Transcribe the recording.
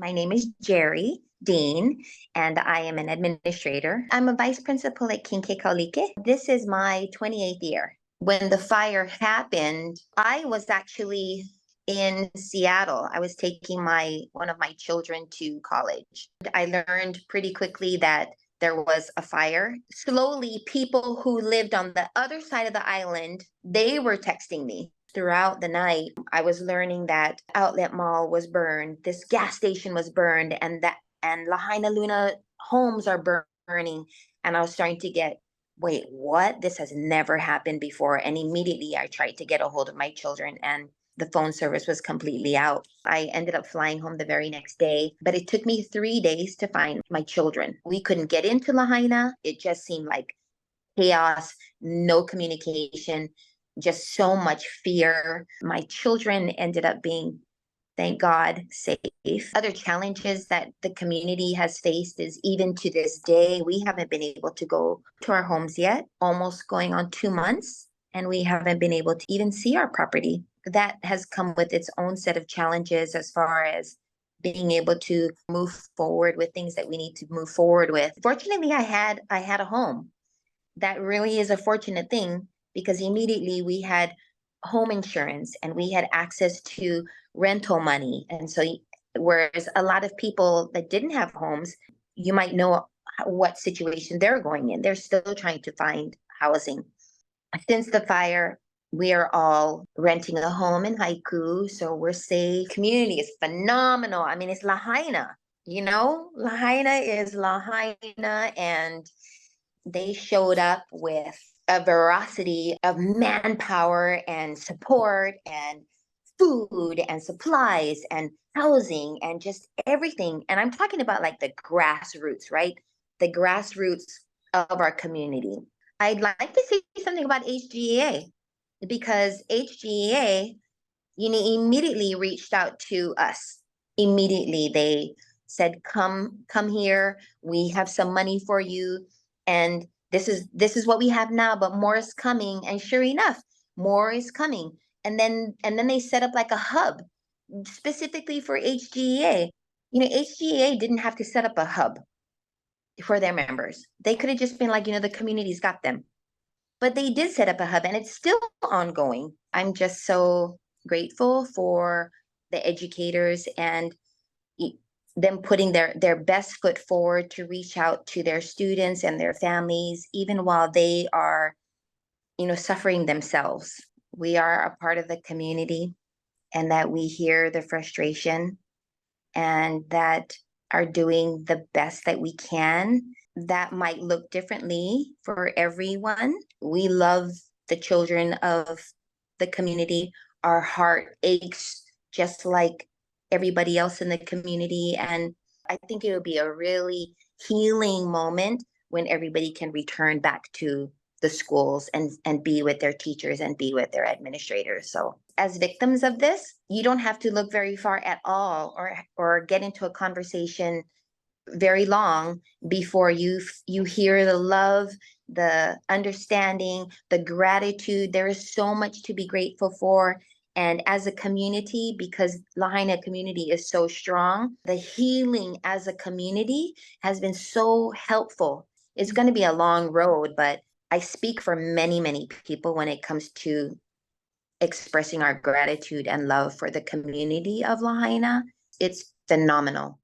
My name is Jerry Dean, and I am an administrator. I'm a vice principal at Kinke Kaulike. This is my 28th year. When the fire happened, I was actually in Seattle. I was taking one of my children to college. I learned pretty quickly that there was a fire. Slowly, people who lived on the other side of the island, they were texting me. Throughout the night, I was learning that Outlet Mall was burned, this gas station was burned, and Lahaina Luna homes are burning. And I was starting to get, wait, what? This has never happened before. And immediately I tried to get a hold of my children, and the phone service was completely out. I ended up flying home the very next day, but it took me 3 days to find my children. We couldn't get into Lahaina. It just seemed like chaos, no communication, just so much fear. My children ended up being, thank God, safe. Other challenges that the community has faced is, even to this day, we haven't been able to go to our homes yet, almost going on 2 months, and we haven't been able to even see our property. That has come with its own set of challenges as far as being able to move forward with things that we need to move forward with. Fortunately, I had a home. That really is a fortunate thing, because immediately we had home insurance and we had access to rental money. And so, whereas a lot of people that didn't have homes, you might know what situation they're going in. They're still trying to find housing. Since the fire, we are all renting a home in Haiku, so we're safe. Community is phenomenal. I mean, it's Lahaina, Lahaina is Lahaina, and they showed up with a veracity of manpower and support and food and supplies and housing and just everything. And I'm talking about like the grassroots, right? The grassroots of our community. I'd like to say something about HGEA, because HGEA, immediately reached out to us. Immediately they said, come here. We have some money for you. And this is what we have now, but more is coming. And sure enough, more is coming. And then they set up like a hub specifically for HGEA. HGEA didn't have to set up a hub for their members. They could have just been like, the community's got them. But they did set up a hub, and it's still ongoing. I'm just so grateful for the educators and them putting their best foot forward to reach out to their students and their families, even while they are, suffering themselves. We are a part of the community, and that we hear the frustration, and that are doing the best that we can. That might look differently for everyone. We love the children of the community. Our heart aches just like everybody else in the community. And I think it will be a really healing moment when everybody can return back to the schools and be with their teachers and be with their administrators. So as victims of this, you don't have to look very far at all, or get into a conversation very long before you hear the love, the understanding, the gratitude. There is so much to be grateful for. And as a community, because Lahaina community is so strong, the healing as a community has been so helpful. It's going to be a long road, but I speak for many, many people when it comes to expressing our gratitude and love for the community of Lahaina. It's phenomenal.